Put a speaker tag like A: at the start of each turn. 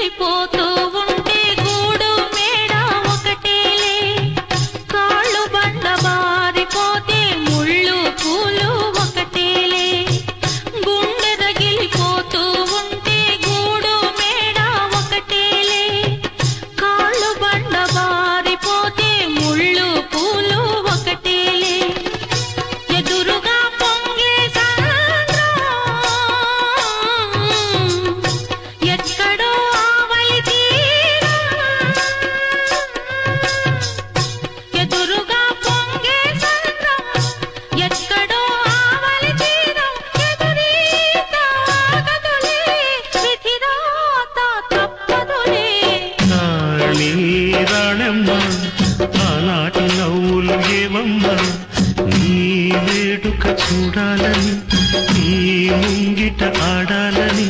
A: రగిలిపోతూ ఉంటే గూడు మేడ ఒకటేలే కాళ్ళు బండ బారిపోతే ముళ్ళు పూలు ఒకటేలే గుండె రగిలిపోతూ ఉంటే గూడు మేడ ఒకటేలే కాళ్ళు బండ బారిపోతే ముళ్ళు పూలు ఒకటేలే ఎదురుగా పొంగే సంద్రం ఎక్కడో ఆవలి తీరం ఎదురుగా పొంగే సంద్రం ఎక్కడో ఆవలి తీరం ఎదురీత ఆగదులే విధిరాత తప్పదులే
B: నాళీ రాణమ్మ ఆనాటి నవ్వులు ఏవమ్మా నీ వేడుక చూడాలని నీ ముంగిట ఆడాలని